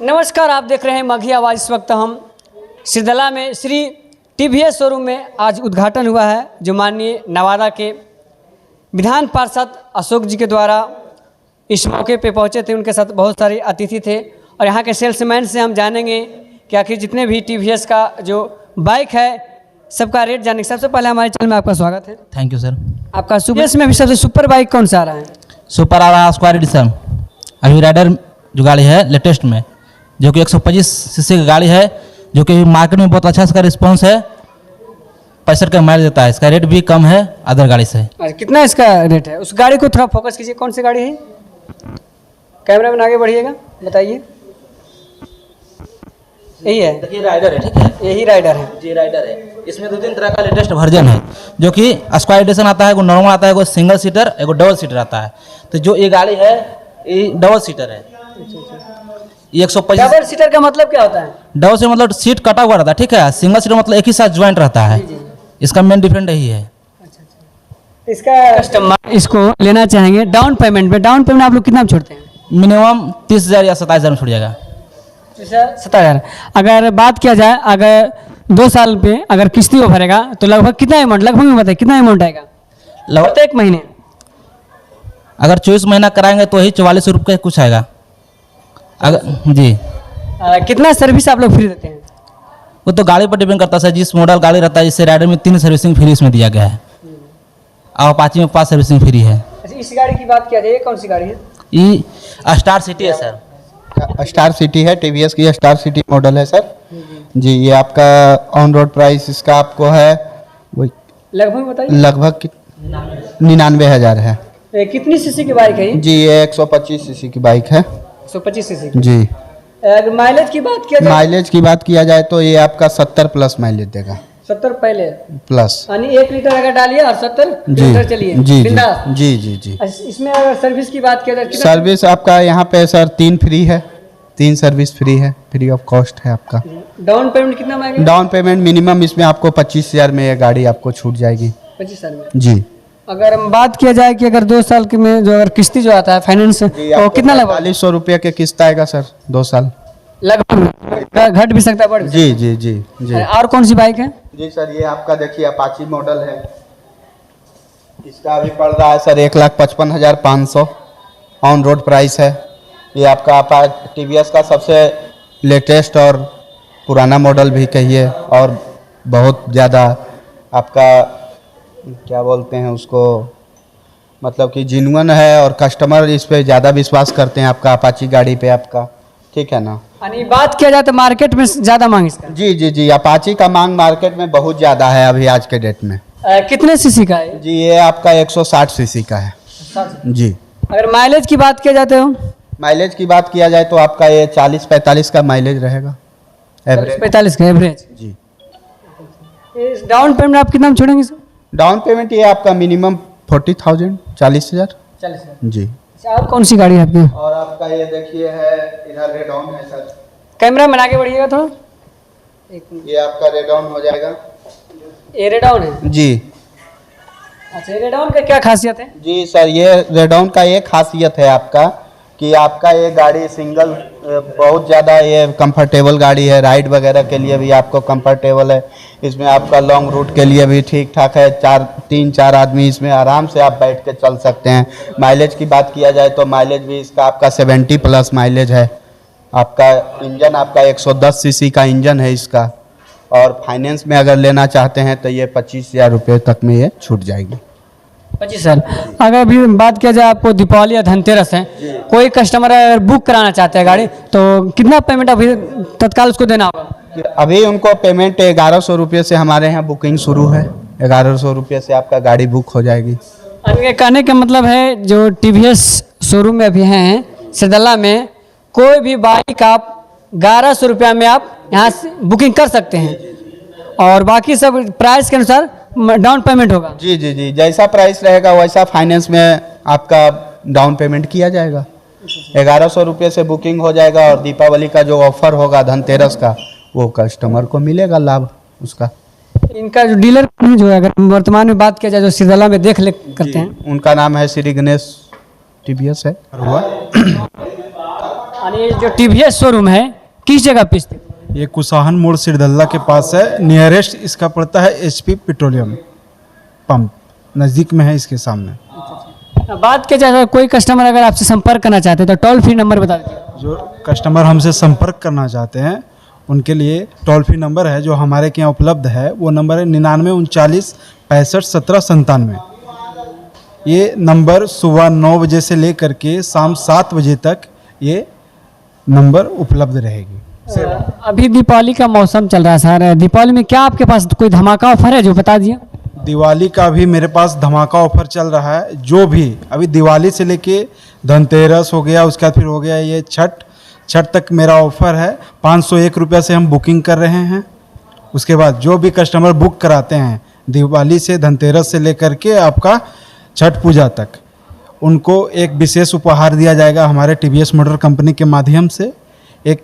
नमस्कार, आप देख रहे हैं मघी आवाज़। इस वक्त हम सिरदला में श्री टीवीएस शोरूम में आज उद्घाटन हुआ है, जो माननीय नवादा के विधान पार्षद अशोक जी के द्वारा इस मौके पे पहुंचे थे। उनके साथ बहुत सारे अतिथि थे और यहाँ के सेल्समैन से हम जानेंगे कि आखिर जितने भी टीवीएस का जो बाइक है सबका रेट जानेंगे। सबसे पहले हमारे चैनल में आपका स्वागत है। Thank you sir. आपका टीवीएस में भी सबसे सुपर बाइक कौन सा आ रहा है? सुपर आ रहा है स्क्वायर एडिशन। अभी राइडर जो गाड़ी है लेटेस्ट में, जो कि 125 सीसी की गाड़ी है, जो कि मार्केट में बहुत अच्छा इसका रिस्पॉन्स है। 65 का माइलेज देता है। इसका रेट भी कम है अदर गाड़ी से। कितना इसका रेट है? उस गाड़ी को थोड़ा फोकस कीजिए। कौन सी गाड़ी है? कैमरा में आगे बढ़िएगा, बताइए। यही है? देखिए राइडर है, ठीक है, यही राइडर है जी, राइडर है। इसमें 2-3 तरह का लेटेस्ट वर्जन है, जो कि स्क्वायर एडिशन आता है, एगो नॉर्मल आता है, एगो सिंगल सीटर, एगो डबल सीटर आता है। तो जो ये गाड़ी है ये डबल सीटर है। ये 125। डबल सीटर का मतलब क्या होता है? डबल सीटर मतलब सीट कटा हुआ रहता है, ठीक है। सिंगल सीटर मतलब एक ही साथ ज्वाइंट रहता है। इसका मेन डिफरेंट यही है। इसका कस्टमर इसको लेना चाहेंगे डाउन पेमेंट में, डाउन पेमेंट आप लोग कितना छोड़ते हैं? मिनिमम 30,000 या 27,000 में छूट जाएगा। 27,000। अगर बात किया जाए, अगर 2 साल पे अगर किस्ती वो भरेगा तो लगभग कितना अमाउंट, लगभग में बताइए कितना अमाउंट आएगा प्रत्येक महीने? अगर 24 महीना कराएंगे तो ही 44 रुपये कुछ आएगा। अगर जी कितना सर्विस आप लोग फ्री देते हैं? वो तो गाड़ी पर डिपेंड करता है। जिस मॉडल गाड़ी रहता है, इससे राइडर में 3 सर्विसिंग फ्री इसमें दिया गया है और अपाची में 5 सर्विसिंग फ्री है। अच्छा, इस गाड़ी की बात किया जाए, कौन सी गाड़ी है? ये स्टार सिटी है सर। स्टार सिटी है, टीवीएस की स्टार सिटी मॉडल है सर जी। ये आपका ऑन रोड प्राइस इसका आपको है वही लगभग बताइए। लगभग 99,000 है। कितनी सीसी की बाइक है ये? जी ये 125 सीसी की बाइक है। 125 सीसी जी। अगर माइलेज की बात किया जाए, माइलेज की बात किया जाए तो ये आपका 70 प्लस माइलेज देगा। 70 पहले प्लस यानी 1 लीटर अगर डालिए और 70 जी लीटर चलिए जी बिंदास। जी जी जी। इसमें अगर सर्विस की बात किया जाए, सर्विस आपका यहाँ पे सर 3 फ्री है, 3 सर्विस फ्री है, फ्री ऑफ कॉस्ट है आपका। डाउन पेमेंट कितना मांगेंगे? डाउन पेमेंट मिनिमम इसमें आपको 25,000 में ये गाड़ी आपको छूट जाएगी। 25,000 में जी। अगर हम बात किया जाए कि अगर 2 साल के में जो अगर किस्ती जो आता है फाइनेंस, तो कितना लगभग? 4500 रुपये के किस्त आएगा सर 2 साल। लगभग घट भी सकता है, बढ़ भी सकता जी जी जी जी। है। और कौन सी बाइक है? जी सर ये आपका देखिए अपाची मॉडल है। इसका अभी पड़ रहा है सर 1,55,500 ऑन रोड प्राइस है। ये आपका टीवीएस का सबसे लेटेस्ट और पुराना मॉडल भी कहिए, और बहुत ज़्यादा आपका क्या बोलते हैं उसको, मतलब कि जिन्युइन है और कस्टमर इस पे ज़्यादा विश्वास करते हैं आपका अपाची गाड़ी पे आपका, ठीक है ना। यानी बात किया जाए तो मार्केट में ज़्यादा मांग इसका? जी जी जी। अपाची का मांग मार्केट में बहुत ज़्यादा है अभी आज के डेट में। कितने सीसी का है? जी ये आपका 160 सीसी का है जी। अगर माइलेज की बात किया जाते हो, माइलेज की बात किया जाए तो आपका ये 40-45 का माइलेज रहेगा एवरेज। 45 का एवरेज जी। डाउन पेमेंट आप कितना में छोड़ेंगे सर? डाउन पेमेंट ये आपका मिनिमम 40,000 40,000 जी। और कौन सी गाड़ी है आपकी? और आपका ये देखिए है इधर रेड ऑन है सर। कैमरा में आगे बढ़िएगा थोड़ा। ये आपका रेड ऑन हो जाएगा। ये रेड ऑन है? जी। अच्छा, रेड ऑन का क्या खासियत है? जी सर ये रेड ऑन का ये खासियत है आपका कि आपका ये गाड़ी सिंगल बहुत ज़्यादा ये कंफर्टेबल गाड़ी है। राइड वगैरह के लिए भी आपको कंफर्टेबल है। इसमें आपका लॉन्ग रूट के लिए भी ठीक ठाक है। 3-4 आदमी इसमें आराम से आप बैठ के चल सकते हैं। माइलेज की बात किया जाए तो माइलेज भी इसका आपका 70 प्लस माइलेज है। आपका इंजन आपका 110 सीसी का इंजन है इसका, और फाइनेंस में अगर लेना चाहते हैं तो ये 25,000 रुपये तक में ये छूट जाएगी। 25 साल। अगर अभी बात किया जाए, आपको दीपावली या धनतेरस है, कोई कस्टमर अगर बुक कराना चाहते हैं गाड़ी, तो कितना पेमेंट अभी तत्काल उसको देना होगा? अभी उनको पेमेंट 1,100 रुपये से हमारे यहाँ बुकिंग शुरू है। 1,100 रुपये से आपका गाड़ी बुक हो जाएगी। कहने का मतलब है जो टीवीएस शोरूम में अभी हैं सिरदला में, कोई भी बाइक आप 1,100 रुपया में आप यहाँ से बुकिंग कर सकते हैं, और बाकी सब प्राइस के अनुसार डाउन पेमेंट होगा। जी जी जी। जैसा प्राइस रहेगा वैसा फाइनेंस में आपका डाउन पेमेंट किया जाएगा। 1,100 रुपये से बुकिंग हो जाएगा, और दीपावली का जो ऑफर होगा धनतेरस का, वो कस्टमर को मिलेगा लाभ उसका। इनका जो डीलर जो है, अगर वर्तमान में बात किया जाए, जो सिरदला में देख ले करते हैं, उनका नाम है श्री गणेश टीवीएस है हुआ। और ये जो टीवीएस शोरूम है किस जगह पे स्थित? ये कुसाहन मोड़ सिरदल्ला के पास है। नियरेस्ट इसका पड़ता है एचपी पेट्रोलियम पंप, नज़दीक में है इसके सामने। बात किया जाए कोई कस्टमर अगर आपसे संपर्क करना चाहते हैं तो टोल फ्री नंबर बता दीजिए। जो कस्टमर हमसे संपर्क करना चाहते हैं उनके लिए टोल फ्री नंबर है जो हमारे के यहाँ उपलब्ध है, वो नंबर है 99 39 65 17 97। ये नंबर सुबह 9 बजे से लेकर के शाम 7 बजे तक ये नंबर उपलब्ध रहेगी। अभी दीपावली का मौसम चल रहा है सर, दीपावली में क्या आपके पास कोई धमाका ऑफर है जो बता दिए? दिवाली का भी मेरे पास धमाका ऑफर चल रहा है। जो भी अभी दिवाली से लेके धनतेरस हो गया, उसके बाद फिर हो गया ये छठ तक मेरा ऑफर है। 501 रुपये से हम बुकिंग कर रहे हैं। उसके बाद जो भी कस्टमर बुक कराते हैं दिवाली से धनतेरस से लेकर के आपका छठ पूजा तक, उनको एक विशेष उपहार दिया जाएगा हमारे टीवीएस मोटर कंपनी के माध्यम से। एक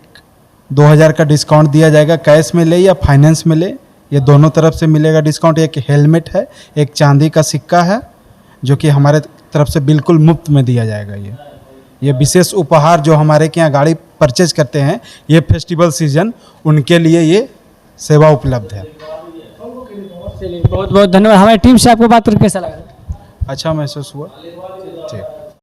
2000 का डिस्काउंट दिया जाएगा, कैश में ले या फाइनेंस में ले, ये दोनों तरफ से मिलेगा डिस्काउंट। एक हेलमेट है, एक चांदी का सिक्का है जो कि हमारे तरफ से बिल्कुल मुफ्त में दिया जाएगा। ये विशेष उपहार जो हमारे के यहाँ गाड़ी परचेज करते हैं ये फेस्टिवल सीजन, उनके लिए ये सेवा उपलब्ध है। चलिए बहुत बहुत धन्यवाद। हमारी टीम से आपको बात करके कैसा लगा? अच्छा महसूस हुआ।